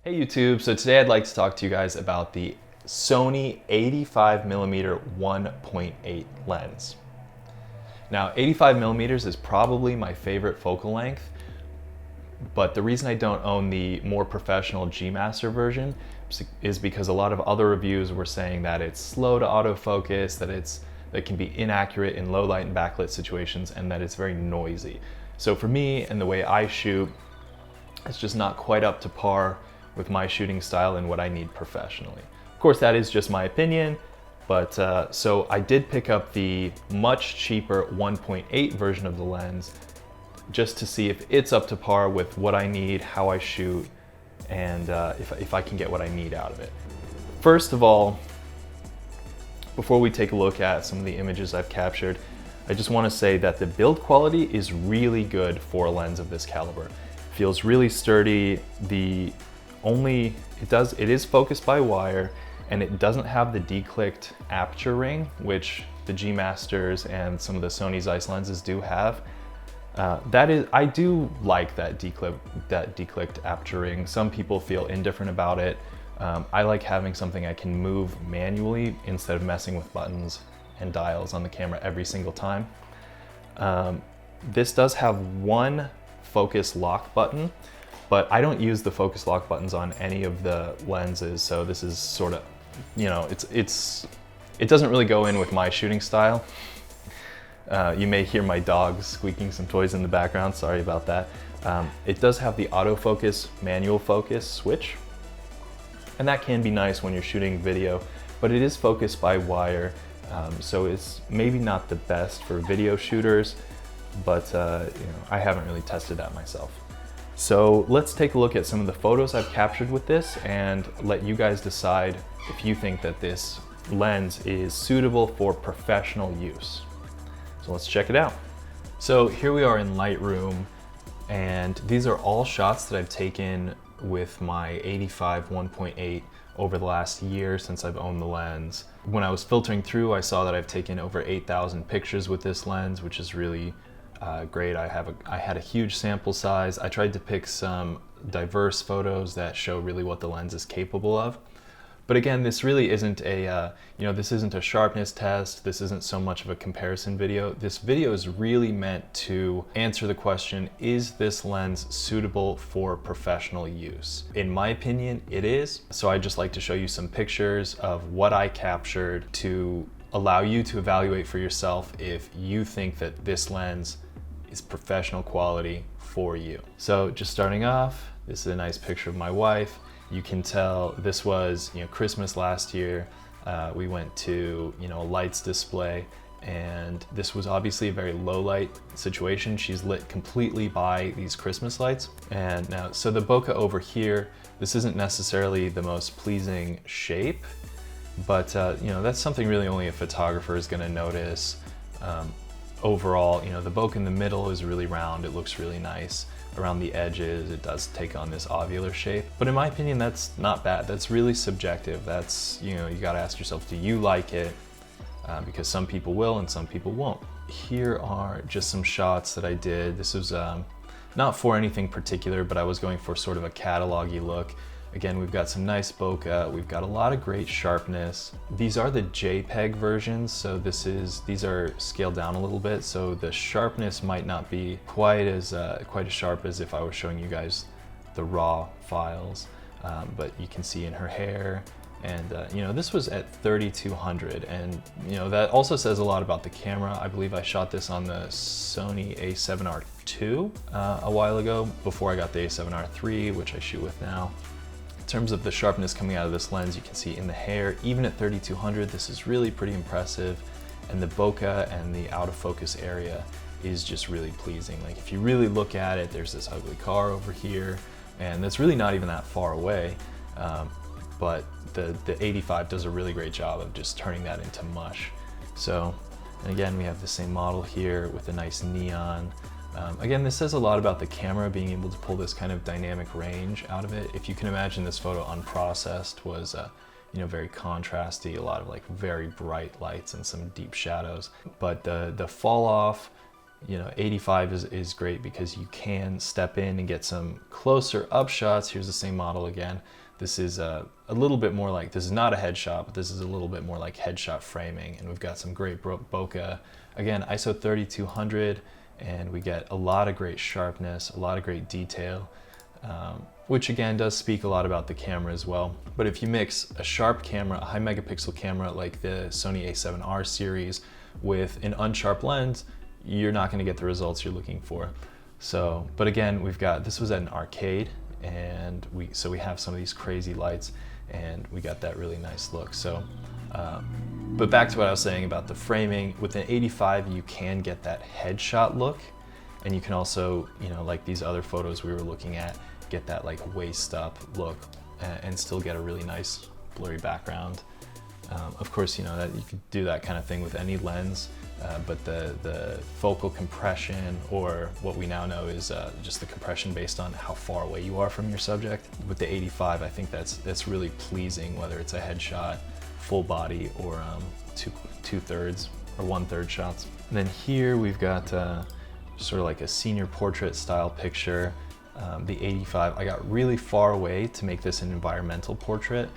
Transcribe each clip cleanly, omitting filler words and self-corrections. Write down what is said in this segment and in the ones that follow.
Hey YouTube, so today I'd like to talk to you guys about the Sony 85mm 1.8 lens. Now 85mm is probably my favorite focal length, but the reason I don't own the more professional G Master version is because a lot of other reviews were saying that it's slow to autofocus, that it can be inaccurate in low light and backlit situations, and that it's very noisy. So for me and the way I shoot, it's just not quite up to par with my shooting style and what I need professionally. Of course, that is just my opinion, but so I did pick up the much cheaper 1.8 version of the lens just to see if it's up to par with what I need, how I shoot, and if I can get what I need out of it. First of all, before we take a look at some of the images I've captured, I just want to say that the build quality is really good for a lens of this caliber. It feels really sturdy. It is focused by wire, and it doesn't have the declicked aperture ring, which the G Masters and some of the Sony Zeiss lenses do have. I do like that declicked aperture ring. Some people feel indifferent about it. I like having something I can move manually instead of messing with buttons and dials on the camera every single time. This does have one focus lock button, but I don't use the focus lock buttons on any of the lenses, so this is sort of, it doesn't really go in with my shooting style. You may hear my dog squeaking some toys in the background, sorry about that. It does have the autofocus, manual focus switch, and that can be nice when you're shooting video, but it is focused by wire, so it's maybe not the best for video shooters, but I haven't really tested that myself. So let's take a look at some of the photos I've captured with this and let you guys decide if you think that this lens is suitable for professional use. So let's check it out. So here we are in Lightroom, and these are all shots that I've taken with my 85 1.8 over the last year since I've owned the lens. When I was filtering through, I saw that I've taken over 8,000 pictures with this lens, which is really great. I had a huge sample size. I tried to pick some diverse photos that show really what the lens is capable of. But again, this really isn't this isn't a sharpness test. This isn't so much of a comparison video. This video is really meant to answer the question, is this lens suitable for professional use? In my opinion, it is. So I'd just like to show you some pictures of what I captured to allow you to evaluate for yourself if you think that this lens is professional quality for you. So just starting off, this is a nice picture of my wife. You can tell this was Christmas last year. We went to a lights display, and this was obviously a very low light situation. She's lit completely by these Christmas lights. And now, so the bokeh over here, this isn't necessarily the most pleasing shape, but that's something really only a photographer is going to notice. Overall, the bokeh in the middle is really round. It looks really nice. Around the edges, it does take on this ovular shape. But in my opinion, that's not bad. That's really subjective. That's, you got to ask yourself, do you like it? Because some people will and some people won't. Here are just some shots that I did. This was not for anything particular, but I was going for sort of a catalog-y look. Again, we've got some nice bokeh, we've got a lot of great sharpness. These are the JPEG versions, so these are scaled down a little bit, so the sharpness might not be quite as sharp as if I was showing you guys the raw files. But you can see in her hair, and this was at 3200, and that also says a lot about the camera. I believe I shot this on the Sony a7R II a while ago, before I got the a7R III, which I shoot with now. In terms of the sharpness coming out of this lens, you can see in the hair, even at 3200, this is really pretty impressive. And the bokeh and the out of focus area is just really pleasing. Like if you really look at it, there's this ugly car over here, and that's really not even that far away. But the 85 does a really great job of just turning that into mush. So, and again, we have the same model here with a nice neon. Again, this says a lot about the camera being able to pull this kind of dynamic range out of it. If you can imagine, this photo unprocessed was very contrasty, a lot of like very bright lights and some deep shadows. But the fall off You know, 85 is great because you can step in and get some closer up shots. Here's the same model again. This is a little bit more like, this is not a headshot, but this is a little bit more like headshot framing. And we've got some great bokeh. Again, ISO 3200, and we get a lot of great sharpness, a lot of great detail, which again does speak a lot about the camera as well. But if you mix a sharp camera, a high megapixel camera like the Sony A7R series with an unsharp lens, you're not going to get the results you're looking for. So, but again, we've got, this was at an arcade, and we have some of these crazy lights, and we got that really nice look. So, but back to what I was saying about the framing, with an 85, you can get that headshot look, and you can also, you know, like these other photos we were looking at, get that like waist up look, and still get a really nice blurry background. Of course, you know, that you could do that kind of thing with any lens, but the focal compression, or what we now know is just the compression based on how far away you are from your subject. With the 85, I think that's really pleasing, whether it's a headshot, full body, or two-thirds or one-third shots. And then here we've got sort of like a senior portrait style picture. The 85, I got really far away to make this an environmental portrait,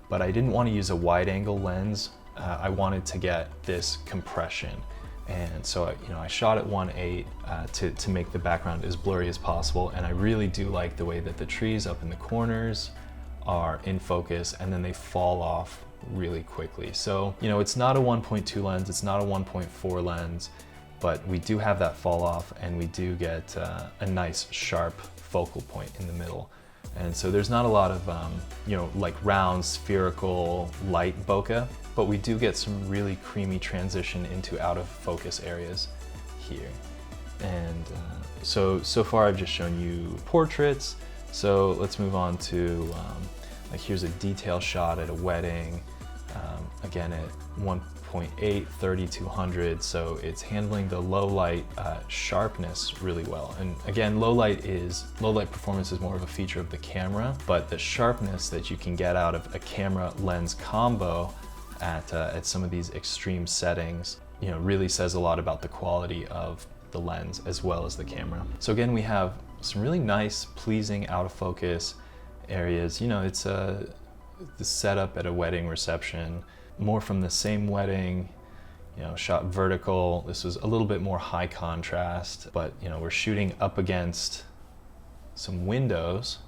but I didn't want to use a wide angle lens. I wanted to get this compression. And so, you know, I shot at 1.8 to make the background as blurry as possible. And I really do like the way that the trees up in the corners are in focus, and then they fall off really quickly. So, you know, it's not a 1.2 lens, it's not a 1.4 lens, but we do have that fall off, and we do get a nice sharp focal point in the middle. And so there's not a lot of, you know, like round, spherical, light bokeh, but we do get some really creamy transition into out of focus areas here. And so far I've just shown you portraits. So let's move on to, like here's a detail shot at a wedding, again at 1.8, 3200, so it's handling the low light sharpness really well. And again, low light performance is more of a feature of the camera, but the sharpness that you can get out of a camera lens combo at some of these extreme settings, you know, really says a lot about the quality of the lens as well as the camera. So again, we have some really nice, pleasing out of focus areas. You know, it's the setup at a wedding reception, more from the same wedding, you know, shot vertical. This was a little bit more high contrast, but you know, we're shooting up against some windows,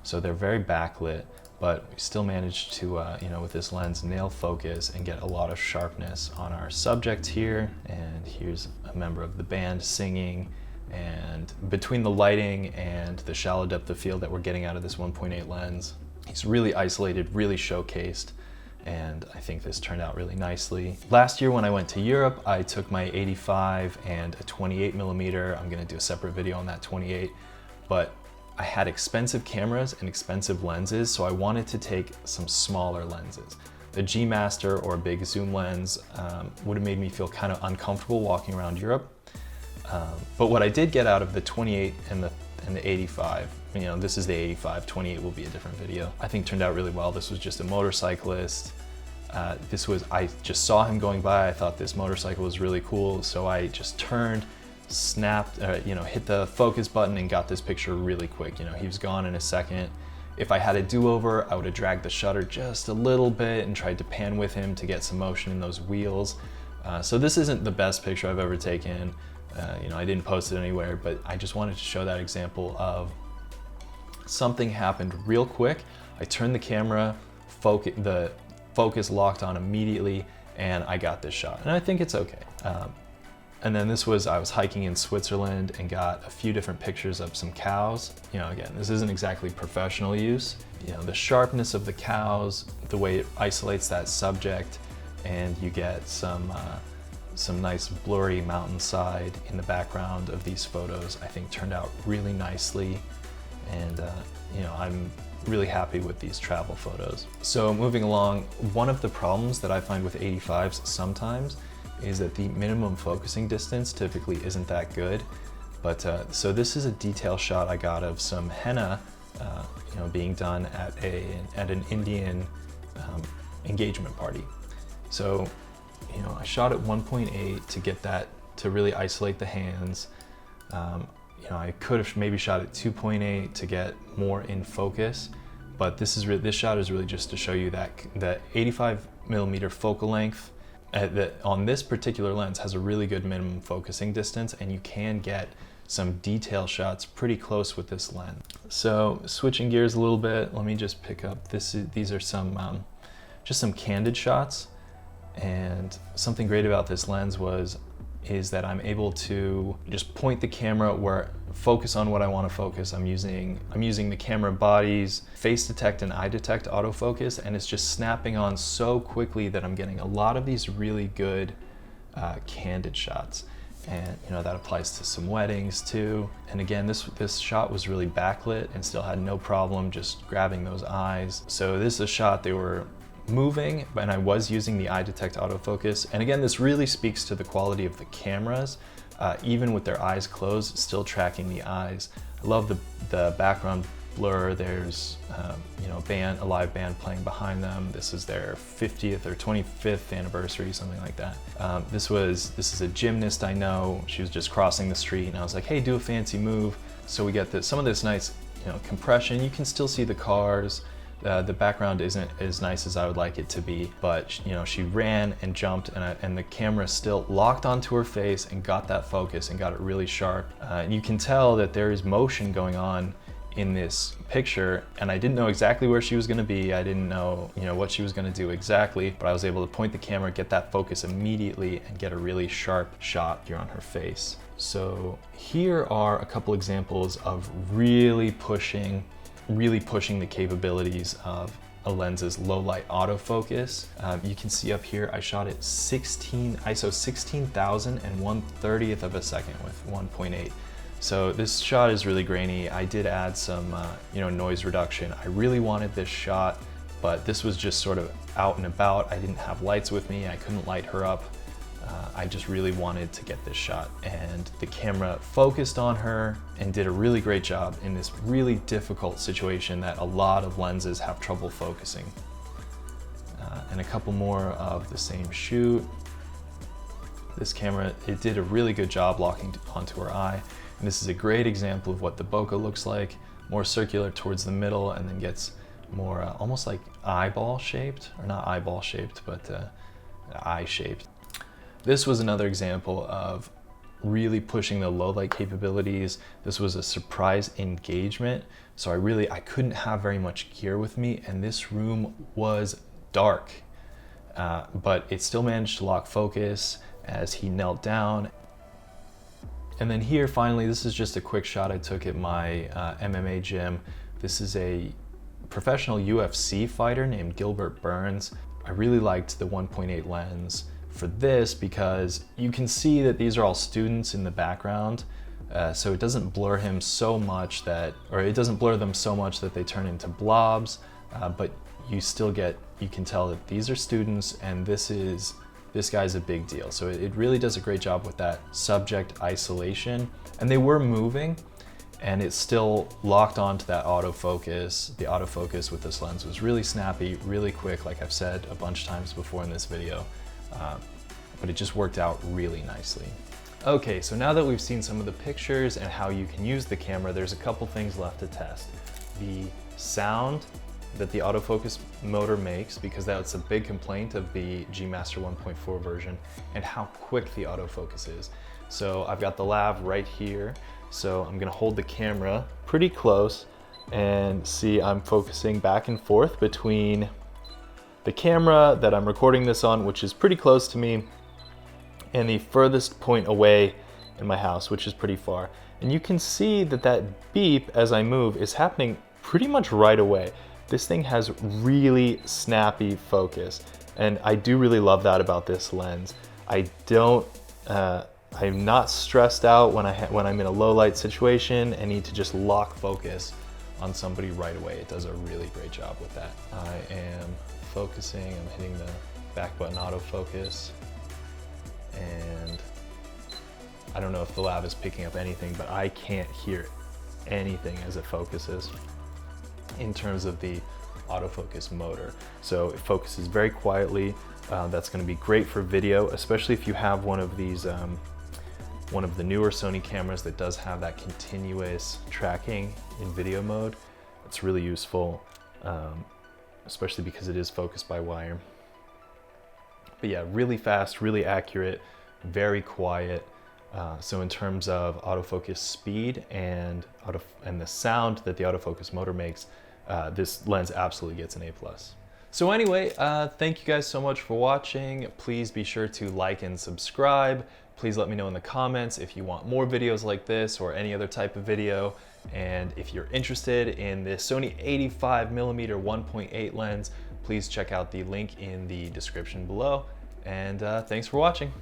so they're very backlit, but we still managed to, you know, with this lens, nail focus and get a lot of sharpness on our subject here. And here's a member of the band singing, and between the lighting and the shallow depth of field that we're getting out of this 1.8 lens, he's really isolated, really showcased, and I think this turned out really nicely. Last year when I went to Europe, I took my 85 and a 28mm. I'm gonna do a separate video on that 28, but I had expensive cameras and expensive lenses, so I wanted to take some smaller lenses. The G Master or a big zoom lens would have made me feel kind of uncomfortable walking around Europe. But what I did get out of the 28 and the 85, you know, this is the 85, 28 will be a different video, I think turned out really well. This was just a motorcyclist. I just saw him going by, I thought this motorcycle was really cool, so I just turned, snapped, you know, hit the focus button and got this picture really quick. You know, he was gone in a second. If I had a do-over, I would have dragged the shutter just a little bit and tried to pan with him to get some motion in those wheels. So this isn't the best picture I've ever taken. You know, I didn't post it anywhere, but I just wanted to show that example of something happened real quick. I turned the camera, the focus locked on immediately, and I got this shot. And I think it's okay. And then this was, I was hiking in Switzerland and got a few different pictures of some cows. You know, again, this isn't exactly professional use. You know, the sharpness of the cows, the way it isolates that subject, and you get some nice blurry mountainside in the background of these photos, I think turned out really nicely. And you know, I'm really happy with these travel photos. So moving along, one of the problems that I find with 85s sometimes is that the minimum focusing distance typically isn't that good. But so this is a detail shot I got of some henna, you know, being done at an Indian engagement party. So, you know, I shot at 1.8 to get that to really isolate the hands. You know, I could have maybe shot at 2.8 to get more in focus, but this shot is really just to show you that the 85mm focal length on this particular lens has a really good minimum focusing distance, and you can get some detail shots pretty close with this lens. So switching gears a little bit, let me just pick up these are some just some candid shots. And something great about this lens is that I'm able to just point the camera where focus on what I want to focus. I'm using the camera body's face detect and eye detect autofocus, and it's just snapping on so quickly that I'm getting a lot of these really good candid shots. And you know, that applies to some weddings too. And again, this shot was really backlit and still had no problem just grabbing those eyes. So this is a shot they were moving, and I was using the eye detect autofocus. And again, this really speaks to the quality of the cameras, even with their eyes closed, still tracking the eyes. I love the background blur. There's you know, a live band playing behind them. This is their 50th or 25th anniversary, something like that. This is a gymnast I know. She was just crossing the street, and I was like, hey, do a fancy move. So we get some of this nice, you know, compression. You can still see the cars. The background isn't as nice as I would like it to be, but you know, she ran and jumped, and the camera still locked onto her face and got that focus and got it really sharp. And you can tell that there is motion going on in this picture, and I didn't know exactly where she was going to be. I didn't know, you know, what she was going to do exactly, but I was able to point the camera, get that focus immediately, and get a really sharp shot here on her face. So here are a couple examples of really pushing the capabilities of a lens's low light autofocus. You can see up here, I shot at ISO 16,000 and 1/30th of a second with 1.8. So this shot is really grainy. I did add some you know, noise reduction. I really wanted this shot, but this was just sort of out and about. I didn't have lights with me. I couldn't light her up. I just really wanted to get this shot, and the camera focused on her and did a really great job in this really difficult situation that a lot of lenses have trouble focusing. And a couple more of the same shoot. This camera, it did a really good job locking onto her eye. And this is a great example of what the bokeh looks like, more circular towards the middle, and then gets more almost like eyeball shaped, or not eyeball shaped, but eye shaped. This was another example of really pushing the low light capabilities. This was a surprise engagement, so I couldn't have very much gear with me, and this room was dark, but it still managed to lock focus as he knelt down. And then here, finally, this is just a quick shot I took at my MMA gym. This is a professional UFC fighter named Gilbert Burns. I really liked the 1.8 lens for this because you can see that these are all students in the background, so it doesn't blur him so much that, or it doesn't blur them so much that they turn into blobs, but you can tell that these are students, and this guy's a big deal. So it really does a great job with that subject isolation, and they were moving, and it still locked onto that autofocus. The autofocus with this lens was really snappy, really quick, like I've said a bunch of times before in this video. But it just worked out really nicely. Okay, so now that we've seen some of the pictures and how you can use the camera, there's a couple things left to test. The sound that the autofocus motor makes, because that's a big complaint of the G Master 1.4 version, and how quick the autofocus is. So I've got the lav right here, so I'm gonna hold the camera pretty close and see I'm focusing back and forth between the camera that I'm recording this on, which is pretty close to me, and the furthest point away in my house, which is pretty far. And you can see that beep as I move is happening pretty much right away. This thing has really snappy focus, and I do really love that about this lens. I'm not stressed out when I'm in a low light situation and need to just lock focus on somebody right away. It does a really great job with that. I am focusing, I'm hitting the back button autofocus, and I don't know if the lav is picking up anything, but I can't hear anything as it focuses in terms of the autofocus motor. So it focuses very quietly. That's going to be great for video, especially if you have one of these one of the newer Sony cameras that does have that continuous tracking in video mode. It's really useful, especially because it is focused by wire. But yeah, really fast, really accurate, very quiet. So in terms of autofocus speed and the sound that the autofocus motor makes, this lens absolutely gets an A+. So anyway, thank you guys so much for watching. Please be sure to like and subscribe. Please let me know in the comments if you want more videos like this or any other type of video. And if you're interested in the Sony 85mm 1.8 lens, please check out the link in the description below. And thanks for watching.